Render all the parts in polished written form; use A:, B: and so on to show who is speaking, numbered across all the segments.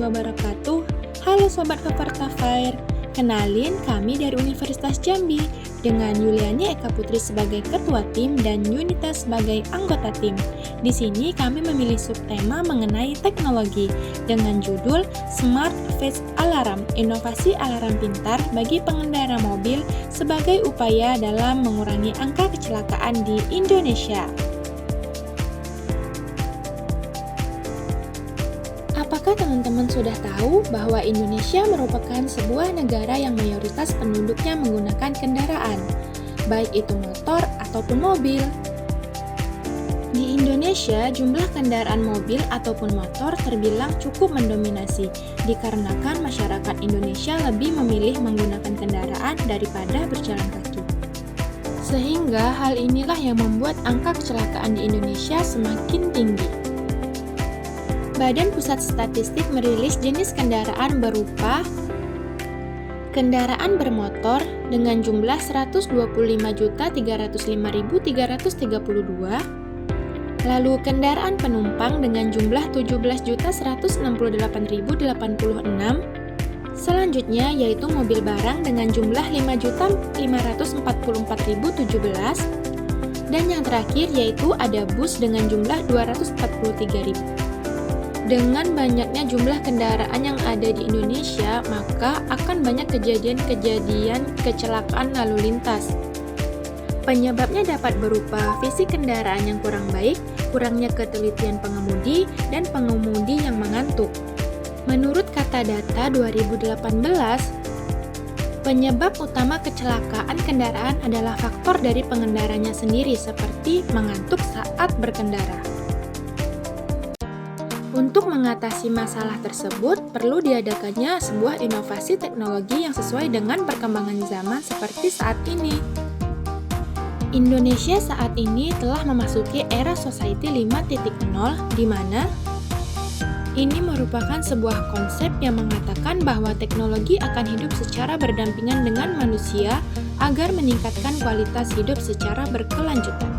A: wabarakatuh. Halo Sobat Peserta Fair, kenalin kami dari Universitas Jambi dengan Yuliani Eka Putri sebagai ketua tim dan Yunita sebagai anggota tim. Di sini kami memilih subtema mengenai teknologi dengan judul Smart Face Alarm, inovasi alarm pintar bagi pengendara mobil sebagai upaya dalam mengurangi angka kecelakaan di Indonesia. Apakah teman-teman sudah tahu bahwa Indonesia merupakan sebuah negara yang mayoritas penduduknya menggunakan kendaraan, baik itu motor ataupun mobil? Di Indonesia, jumlah kendaraan mobil ataupun motor terbilang cukup mendominasi, dikarenakan masyarakat Indonesia lebih memilih menggunakan kendaraan daripada berjalan kaki. Sehingga hal inilah yang membuat angka kecelakaan di Indonesia semakin tinggi. Badan Pusat Statistik merilis jenis kendaraan berupa kendaraan bermotor dengan jumlah 125.305.332, lalu kendaraan penumpang dengan jumlah 17.168.086, selanjutnya yaitu mobil barang dengan jumlah 5.544.017, dan yang terakhir yaitu ada bus dengan jumlah 243.000. Dengan banyaknya jumlah kendaraan yang ada di Indonesia, maka akan banyak kejadian-kejadian kecelakaan lalu lintas. Penyebabnya dapat berupa fisik kendaraan yang kurang baik, kurangnya ketelitian pengemudi, dan pengemudi yang mengantuk. Menurut kata data 2018, penyebab utama kecelakaan kendaraan adalah faktor dari pengendaranya sendiri seperti mengantuk saat berkendara. Untuk mengatasi masalah tersebut, perlu diadakannya sebuah inovasi teknologi yang sesuai dengan perkembangan zaman seperti saat ini. Indonesia saat ini telah memasuki era Society 5.0, di mana ini merupakan sebuah konsep yang mengatakan bahwa teknologi akan hidup secara berdampingan dengan manusia agar meningkatkan kualitas hidup secara berkelanjutan.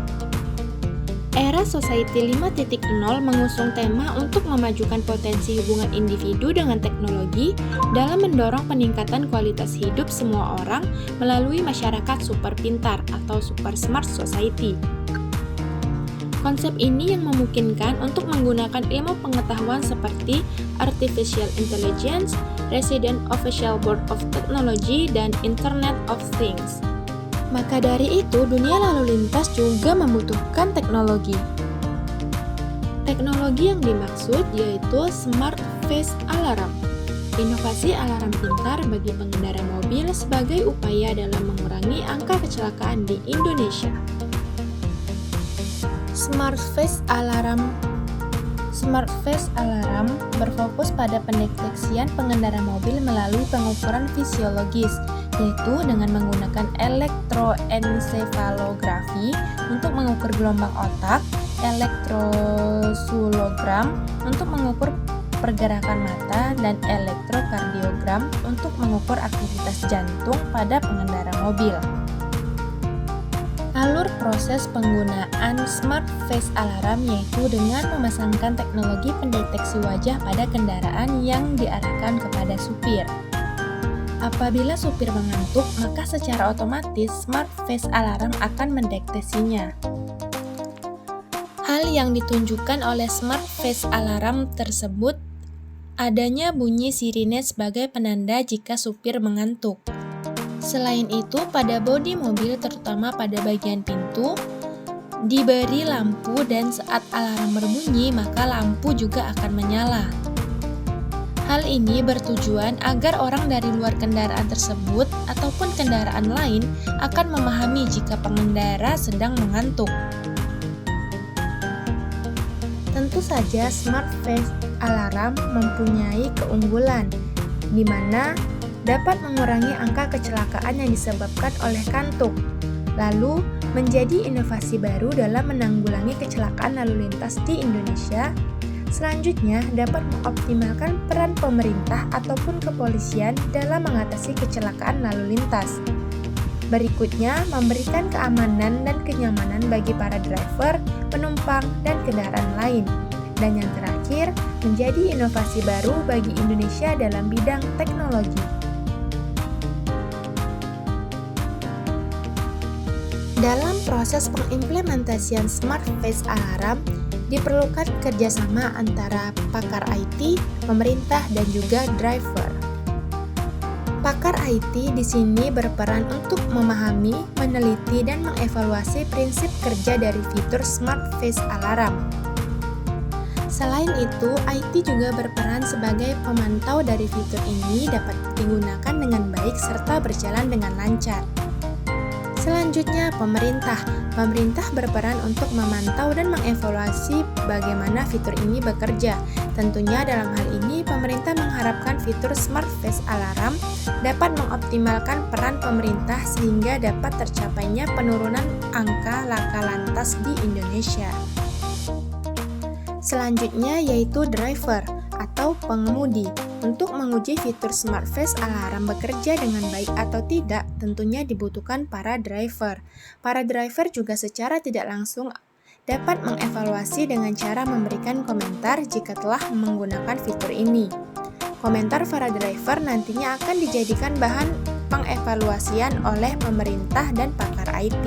A: Era Society 5.0 mengusung tema untuk memajukan potensi hubungan individu dengan teknologi dalam mendorong peningkatan kualitas hidup semua orang melalui masyarakat super pintar atau super smart society. Konsep ini yang memungkinkan untuk menggunakan ilmu pengetahuan seperti Artificial Intelligence, Resident Official Board of Technology, dan Internet of Things. Maka dari itu, dunia lalu lintas juga membutuhkan teknologi. Teknologi yang dimaksud yaitu Smart Face Alarm, inovasi alarm pintar bagi pengendara mobil sebagai upaya dalam mengurangi angka kecelakaan di Indonesia. Smart Face Alarm berfokus pada pendeteksian pengendara mobil melalui pengukuran fisiologis, yaitu dengan menggunakan elektroensefalografi untuk mengukur gelombang otak, elektrosulugram untuk mengukur pergerakan mata, dan elektrokardiogram untuk mengukur aktivitas jantung pada pengendara mobil. Alur proses penggunaan Smart Face Alarm yaitu dengan memasangkan teknologi pendeteksi wajah pada kendaraan yang diarahkan kepada supir. Apabila supir mengantuk, maka secara otomatis Smart Face Alarm akan mendeteksinya. Hal yang ditunjukkan oleh Smart Face Alarm tersebut adanya bunyi sirine sebagai penanda jika supir mengantuk. Selain itu, pada bodi mobil terutama pada bagian pintu, diberi lampu dan saat alarm berbunyi maka lampu juga akan menyala. Hal ini bertujuan agar orang dari luar kendaraan tersebut ataupun kendaraan lain akan memahami jika pengendara sedang mengantuk. Tentu saja Smart Face Alarm mempunyai keunggulan, di mana dapat mengurangi angka kecelakaan yang disebabkan oleh kantuk, lalu menjadi inovasi baru dalam menanggulangi kecelakaan lalu lintas di Indonesia. Selanjutnya, dapat mengoptimalkan peran pemerintah ataupun kepolisian dalam mengatasi kecelakaan lalu lintas. Berikutnya, memberikan keamanan dan kenyamanan bagi para driver, penumpang, dan kendaraan lain. Dan yang terakhir, terakhir, menjadi inovasi baru bagi Indonesia dalam bidang teknologi. Dalam proses pengimplementasian Smart Face Alarm, diperlukan kerjasama antara pakar IT, pemerintah, dan juga driver. Pakar IT di sini berperan untuk memahami, meneliti, dan mengevaluasi prinsip kerja dari fitur Smart Face Alarm. Selain itu, IT juga berperan sebagai pemantau dari fitur ini dapat digunakan dengan baik serta berjalan dengan lancar. Selanjutnya, pemerintah. Pemerintah berperan untuk memantau dan mengevaluasi bagaimana fitur ini bekerja. Tentunya dalam hal ini, pemerintah mengharapkan fitur Smart Face Alarm dapat mengoptimalkan peran pemerintah sehingga dapat tercapainya penurunan angka laka lantas di Indonesia. Selanjutnya yaitu driver atau pengemudi. Untuk menguji fitur Smart Face Alarm bekerja dengan baik atau tidak, tentunya dibutuhkan para driver. Para driver juga secara tidak langsung dapat mengevaluasi dengan cara memberikan komentar jika telah menggunakan fitur ini. Komentar para driver nantinya akan dijadikan bahan pengevaluasian oleh pemerintah dan pakar IT.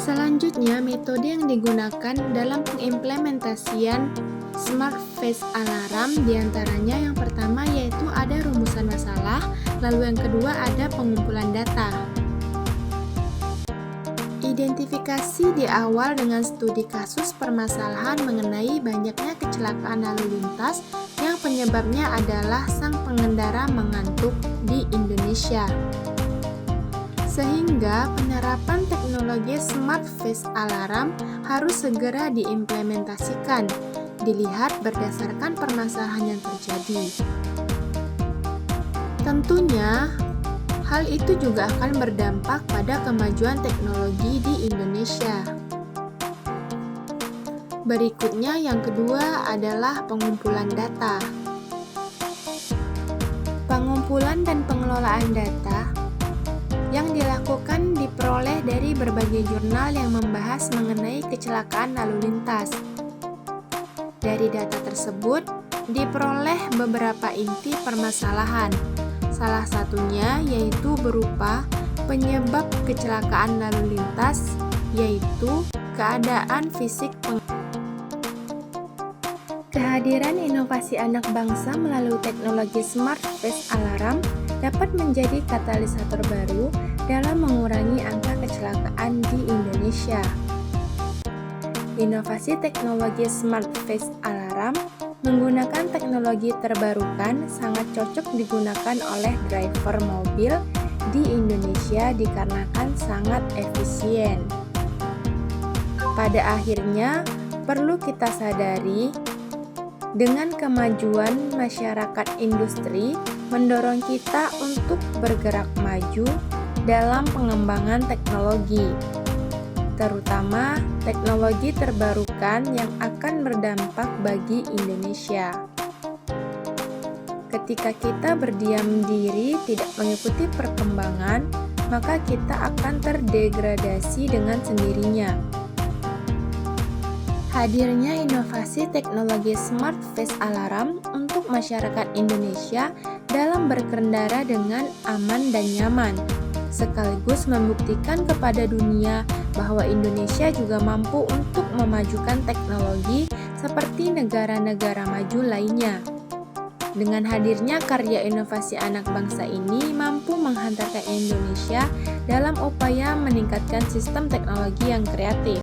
A: Selanjutnya, metode yang digunakan dalam pengimplementasian Smart Face Alarm diantaranya yang pertama yaitu ada rumusan masalah, lalu yang kedua ada pengumpulan data. Identifikasi di awal dengan studi kasus permasalahan mengenai banyaknya kecelakaan lalu lintas yang penyebabnya adalah sang pengendara mengantuk di Indonesia. Sehingga penerapan teknologi Smart Face Alarm harus segera diimplementasikan, dilihat berdasarkan permasalahan yang terjadi. Tentunya, hal itu juga akan berdampak pada kemajuan teknologi di Indonesia. Berikutnya yang kedua adalah pengumpulan data. Pengumpulan dan pengelolaan data yang dilakukan diperoleh dari berbagai jurnal yang membahas mengenai kecelakaan lalu lintas. Dari data tersebut, diperoleh beberapa inti permasalahan. Salah satunya yaitu berupa penyebab kecelakaan lalu lintas, yaitu keadaan fisik Kehadiran inovasi anak bangsa melalui teknologi Smart Face Alarm dapat menjadi katalisator baru dalam mengurangi angka kecelakaan di Indonesia. Inovasi teknologi Smart Face Alarm menggunakan teknologi terbarukan sangat cocok digunakan oleh driver mobil di Indonesia dikarenakan sangat efisien. Pada akhirnya, perlu kita sadari, dengan kemajuan masyarakat industri mendorong kita untuk bergerak maju dalam pengembangan teknologi, terutama teknologi terbarukan yang akan berdampak bagi Indonesia. Ketika kita berdiam diri tidak mengikuti perkembangan, maka kita akan terdegradasi dengan sendirinya. Hadirnya inovasi teknologi Smart Face Alarm untuk masyarakat Indonesia dalam berkendara dengan aman dan nyaman, sekaligus membuktikan kepada dunia bahwa Indonesia juga mampu untuk memajukan teknologi seperti negara-negara maju lainnya. Dengan hadirnya karya inovasi anak bangsa ini mampu menghantarkan Indonesia dalam upaya meningkatkan sistem teknologi yang kreatif.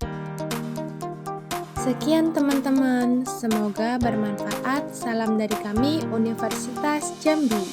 A: Sekian teman-teman, semoga bermanfaat. Salam dari kami, Universitas Jambi.